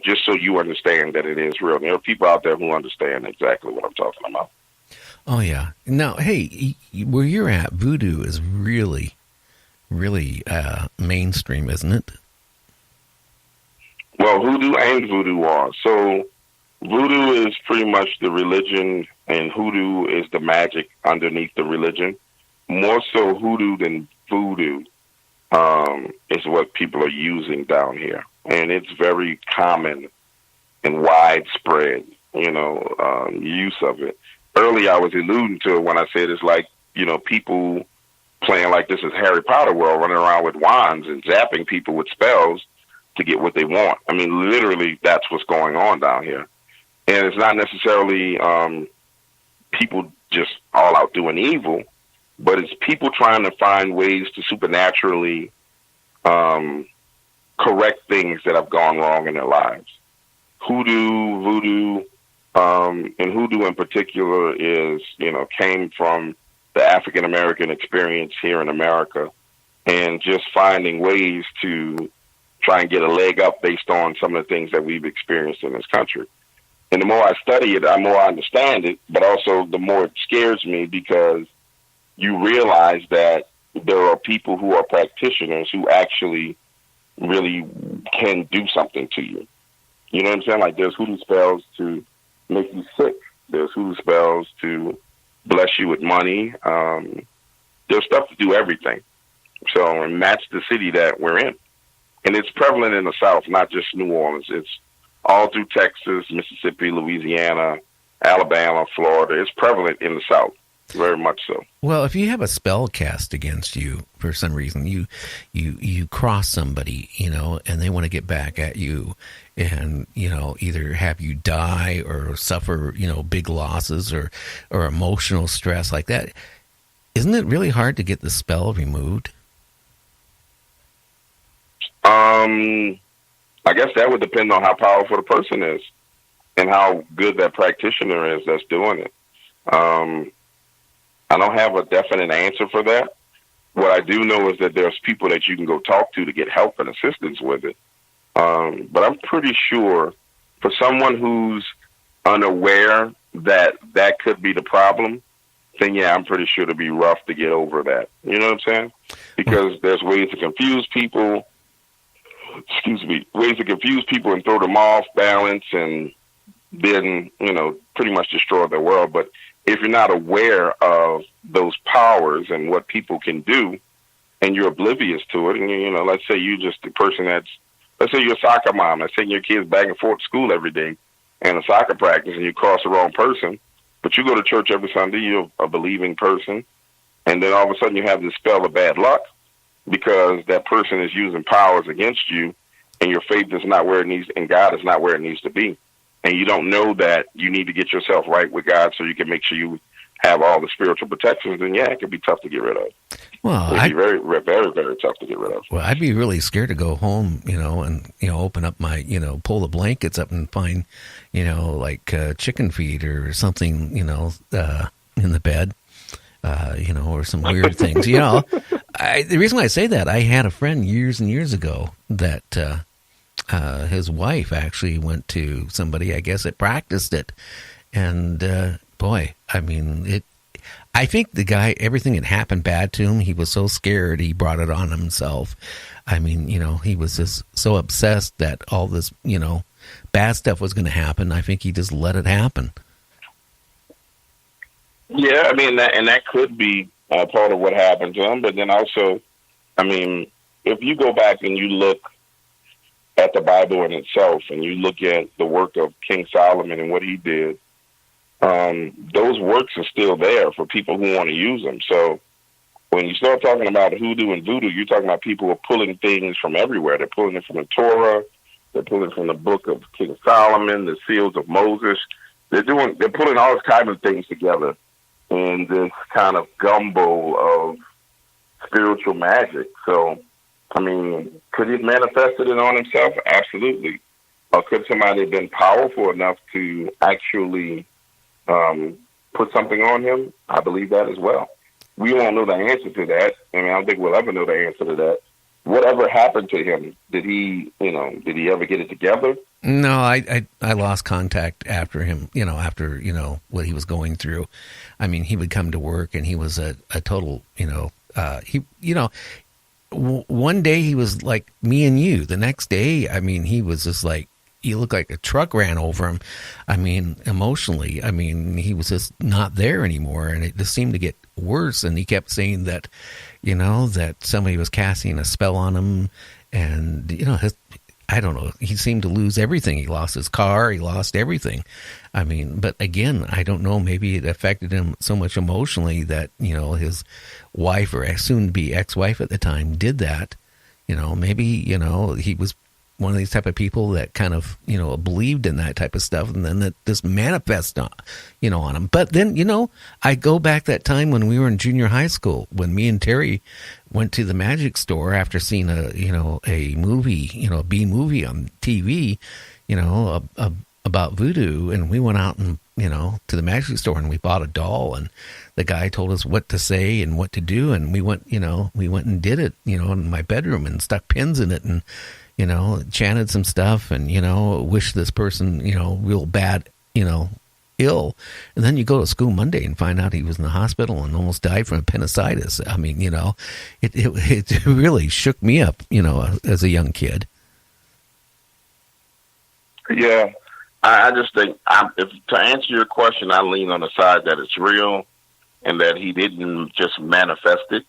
just so you understand that it is real. There are people out there who understand exactly what I'm talking about. Oh yeah. Now, hey, where you're at, voodoo is really, really mainstream, isn't it? Well, hoodoo and voodoo are. So voodoo is pretty much the religion, and hoodoo is the magic underneath the religion. More so hoodoo than voodoo is what people are using down here. And it's very common and widespread, use of it. Earlier, I was alluding to it when I said it's like, people playing like this is Harry Potter world, running around with wands and zapping people with spells to get what they want. I mean, literally, that's what's going on down here. And it's not necessarily people just all out doing evil, but it's people trying to find ways to supernaturally correct things that have gone wrong in their lives. Hoodoo, voodoo, and hoodoo in particular came from the African American experience here in America, and just finding ways to try and get a leg up based on some of the things that we've experienced in this country. And the more I study it, the more I understand it, but also the more it scares me, because you realize that there are people who are practitioners who actually really can do something to you. You know what I'm saying? Like, there's hoodoo spells to make you sick. There's hoodoo spells to bless you with money. There's stuff to do everything. So, and that's the city that we're in. And it's prevalent in the South, not just New Orleans. It's all through Texas, Mississippi, Louisiana, Alabama, Florida. It's prevalent in the South, very much so. Well, if you have a spell cast against you for some reason, you cross somebody, and they want to get back at you, and either have you die or suffer, big losses or emotional stress like that. Isn't it really hard to get the spell removed? I guess that would depend on how powerful the person is and how good that practitioner is that's doing it. I don't have a definite answer for that. What I do know is that there's people that you can go talk to get help and assistance with it. But I'm pretty sure for someone who's unaware that that could be the problem, then yeah, I'm pretty sure it'd be rough to get over that. You know what I'm saying? Because there's ways to confuse people. Ways to confuse people and throw them off balance, and then, pretty much destroy their world. But if you're not aware of those powers and what people can do, and you're oblivious to it, and, let's say you just the person let's say you're a soccer mom, let's say your kid's back and forth to school every day and a soccer practice, and you cross the wrong person, but you go to church every Sunday, you're a believing person, and then all of a sudden you have this spell of bad luck, because that person is using powers against you, and your faith is not where it needs, and God is not where it needs to be. And you don't know that you need to get yourself right with God so you can make sure you have all the spiritual protections, then yeah, it can be tough to get rid of. Well, it'd be very, very, very tough to get rid of. Well, I'd be really scared to go home, and, open up my, pull the blankets up and find, like chicken feed or something, in the bed. Or some weird things. The reason why I say that, I had a friend years and years ago that his wife actually went to somebody, I guess, that practiced it. And boy, I mean, I think the guy, everything had happened bad to him. He was so scared, he brought it on himself. I mean, he was just so obsessed that all this, bad stuff was going to happen. I think he just let it happen. Yeah, I mean, that could be part of what happened to him. But then also, I mean, if you go back and you look at the Bible in itself, and you look at the work of King Solomon and what he did, those works are still there for people who want to use them. So when you start talking about hoodoo and voodoo, you're talking about people who are pulling things from everywhere. They're pulling it from the Torah. They're pulling from the book of King Solomon, the seals of Moses. They're pulling all kinds of things together in this kind of gumbo of spiritual magic. So, I mean, could he have manifested it on himself? Absolutely. Or could somebody have been powerful enough to actually put something on him? I believe that as well. We won't know the answer to that. I mean, I don't think we'll ever know the answer to that whatever happened to him? Did he ever get it together? No, I lost contact after him, after, what he was going through. I mean, he would come to work and he was a total, one day he was like me and you. The next day, I mean, he was just like, you look like a truck ran over him. I mean, emotionally, I mean, he was just not there anymore. And it just seemed to get worse. And he kept saying that, that somebody was casting a spell on him. And, I don't know. He seemed to lose everything. He lost his car. He lost everything. I mean, but again, I don't know. Maybe it affected him so much emotionally that, his wife or soon-to-be ex-wife at the time did that. Maybe, he was one of these type of people that kind of, believed in that type of stuff, and then that this manifests on, on him. But then, I go back that time when we were in junior high school, when me and Terry went to the magic store after seeing a movie, a B movie on TV, about voodoo, and we went out and, to the magic store and we bought a doll, and the guy told us what to say and what to do, and we went and did it, in my bedroom and stuck pins in it and, chanted some stuff and, wished this person, real bad, ill. And then you go to school Monday and find out he was in the hospital and almost died from appendicitis. I mean, it really shook me up, as a young kid. Yeah. I just think, to answer your question, I lean on the side that it's real and that he didn't just manifest it.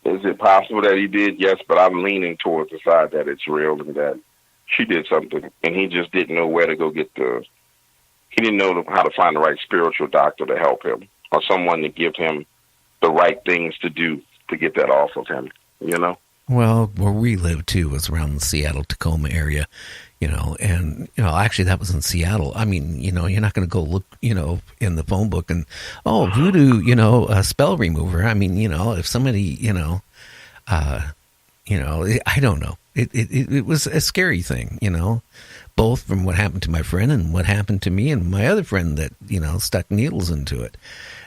Is it possible that he did? Yes, but I'm leaning towards the side that it's real and that she did something, and he just didn't know where to go get he didn't know how to find the right spiritual doctor to help him or someone to give him the right things to do to get that off of him, Well, where we lived, too, was around the Seattle-Tacoma area, and, actually that was in Seattle. I mean, you're not going to go look, in the phone book and, voodoo, a spell remover. I mean, if somebody, I don't know. It was a scary thing, both from what happened to my friend and what happened to me and my other friend that, stuck needles into it.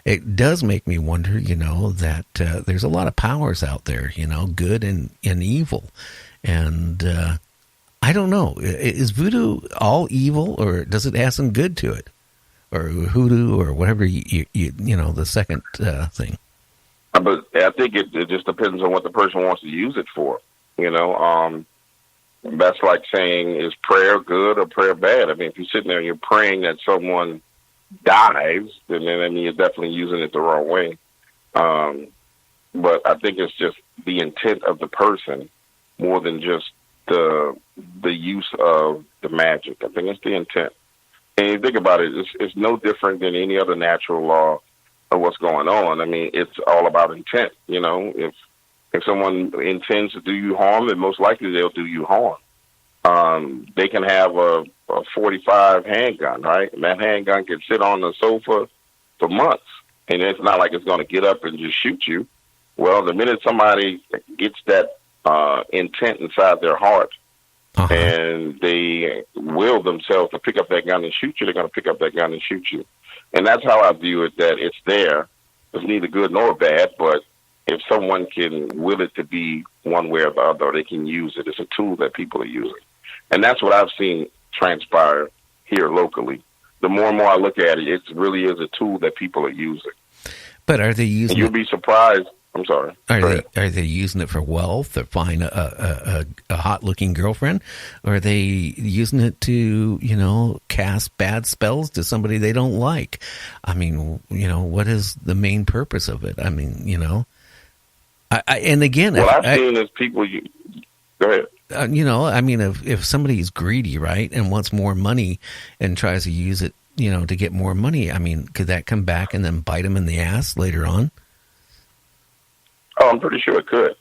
It does make me wonder, that there's a lot of powers out there, good and evil. And I don't know. Is voodoo all evil, or does it have some good to it? Or hoodoo, or whatever, the second thing? But I think it just depends on what the person wants to use it for. That's like saying, is prayer good or prayer bad? I mean, if you're sitting there and you're praying that someone dies, then I mean, you're definitely using it the wrong way. But I think it's just the intent of the person more than just the use of the magic. I think it's the intent. And you think about it, it's no different than any other natural law of what's going on. I mean, it's all about intent. If someone intends to do you harm, then most likely they'll do you harm. They can have a 45 handgun, right? And that handgun can sit on the sofa for months, and it's not like it's going to get up and just shoot you. Well, the minute somebody gets that intent inside their heart, and they will themselves to pick up that gun and shoot you, they're going to pick up that gun and shoot you. And that's how I view it, that it's there. It's neither good nor bad, but if someone can will it to be one way or the other, they can use it. It's a tool that people are using. And that's what I've seen transpire here locally. The more and more I look at it, it really is a tool that people are using. But are they using and you'll be surprised. I'm sorry. Are they using it for wealth or find a hot-looking girlfriend? Or are they using it to, cast bad spells to somebody they don't like? I mean, what is the main purpose of it? I mean, and again... What I've seen is people... Go ahead. I mean, if somebody's greedy, right, and wants more money and tries to use it, to get more money, I mean, could that come back and then bite them in the ass later on? Oh, I'm pretty sure it could.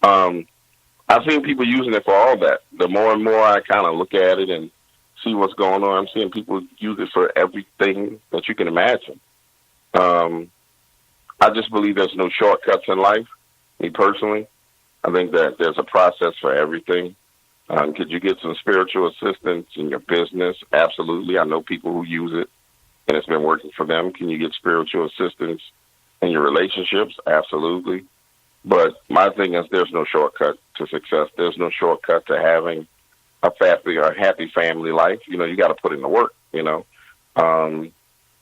I've seen people using it for all that. The more and more I kind of look at it and see what's going on, I'm seeing people use it for everything that you can imagine. I just believe there's no shortcuts in life, me personally. I think that there's a process for everything. Could you get some spiritual assistance in your business? Absolutely. I know people who use it, and it's been working for them. Can you get spiritual assistance in your relationships? Absolutely. But my thing is, there's no shortcut to success. There's no shortcut to having a happy family life. You got to put in the work. Um,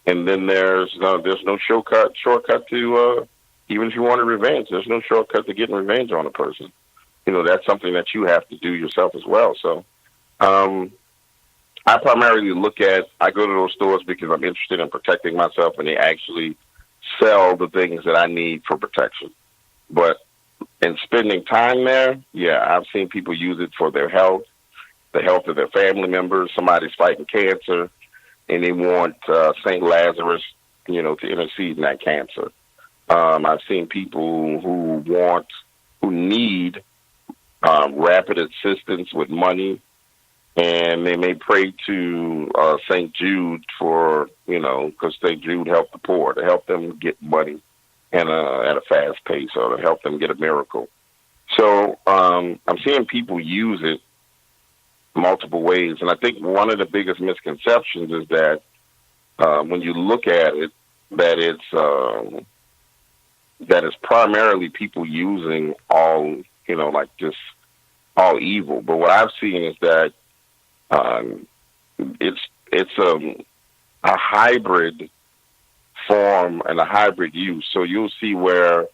and then there's no shortcut to even if you want revenge. There's no shortcut to getting revenge on a person. That's something that you have to do yourself as well. So um, I primarily I go to those stores because I'm interested in protecting myself, and they actually sell the things that I need for protection. But in spending time there, yeah, I've seen people use it for their health, the health of their family members. Somebody's fighting cancer, and they want St. Lazarus, to intercede in that cancer. I've seen people who need rapid assistance with money, and they may pray to St. Jude because St. Jude helped the poor, to help them get money at a fast pace, or to help them get a miracle. So I'm seeing people use it multiple ways, and I think one of the biggest misconceptions is that when you look at it, that it's primarily people using all just all evil. But what I've seen is that it's a hybrid form and a hybrid use. So you'll see where,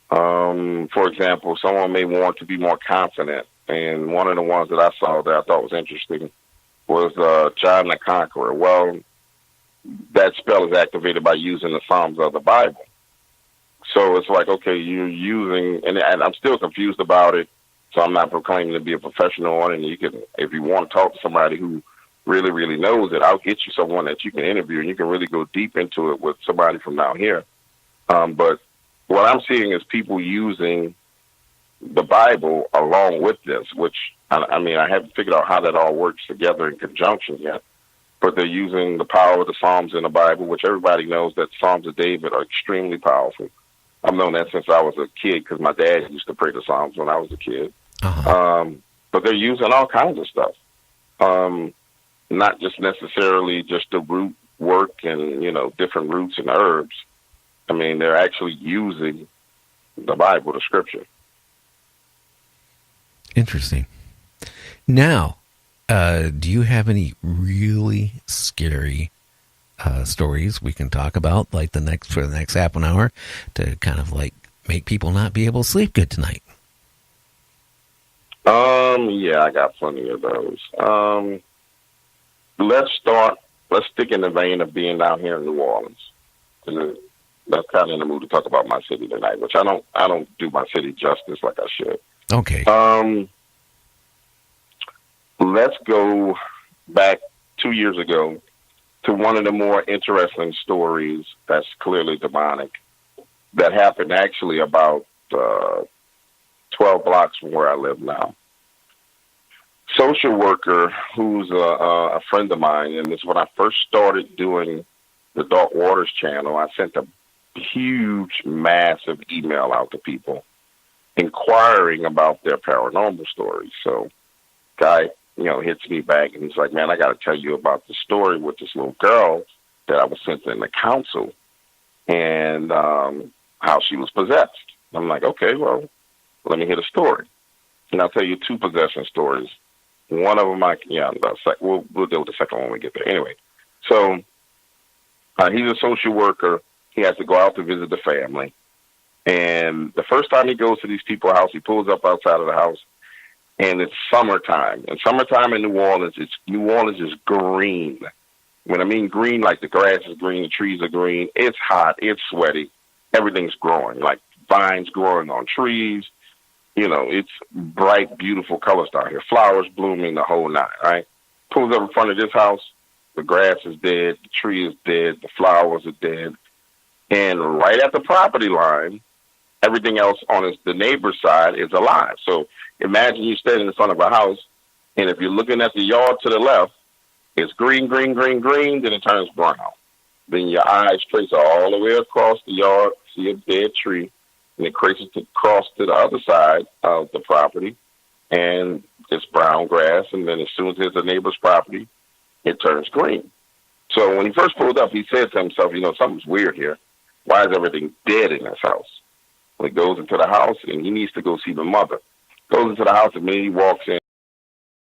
for example, someone may want to be more confident. And one of the ones that I saw that I thought was interesting was John the Conqueror. Well, that spell is activated by using the Psalms of the Bible. So it's like, okay, you're using, and I'm still confused about it, so I'm not proclaiming to be a professional on it. And you can, if you want to talk to somebody who really, really knows it, I'll get you someone that you can interview, and you can really go deep into it with somebody from down here. But what I'm seeing is people using the Bible along with this, which, I mean, I haven't figured out how that all works together in conjunction yet. But they're using the power of the Psalms in the Bible, which everybody knows that Psalms of David are extremely powerful. I've known that since I was a kid because my dad used to pray the Psalms when I was a kid. Uh-huh. But they're using all kinds of stuff, not just necessarily just the root work and, different roots and herbs. I mean, they're actually using the Bible, the Scripture. Interesting. Now, do you have any really scary stories we can talk about, like for the next half an hour, to kind of like make people not be able to sleep good tonight? Yeah, I got plenty of those. Let's stick in the vein of being down here in New Orleans. And that's kind of in the mood to talk about my city tonight, which I don't do my city justice like I should. Okay. Let's go back 2 years ago to one of the more interesting stories that's clearly demonic that happened actually about 12 blocks from where I live now. Social worker who's a friend of mine, and this is when I first started doing the Dark Waters channel. I sent a huge, massive email out to people inquiring about their paranormal stories. So guy, hits me back and he's like, man, I got to tell you about the story with this little girl that I was sent in the council and how she was possessed. I'm like, okay, well, let me hear the story. And I'll tell you 2 possession stories. One of them, we'll deal with the second one when we get there. Anyway, so he's a social worker. He has to go out to visit the family. And the first time he goes to these people's house, he pulls up outside of the house, and it's summertime. And summertime in New Orleans is green. When I mean green, like the grass is green, the trees are green. It's hot. It's sweaty. Everything's growing, like vines growing on trees. It's bright, beautiful colors down here. Flowers blooming, the whole nine, right? Pulls up in front of this house. The grass is dead. The tree is dead. The flowers are dead. And right at the property line, everything else on the neighbor's side is alive. So imagine you standing in front of a house, and if you're looking at the yard to the left, it's green, green, green, green, then it turns brown. Then your eyes trace all the way across the yard, see a dead tree, and it traces across to the other side of the property, and it's brown grass, and then as soon as it's a neighbor's property, it turns green. So when he first pulled up, he said to himself, something's weird here. Why is everything dead in this house? Well, he goes into the house and he needs to go see the mother. Goes into the house, and when he walks in,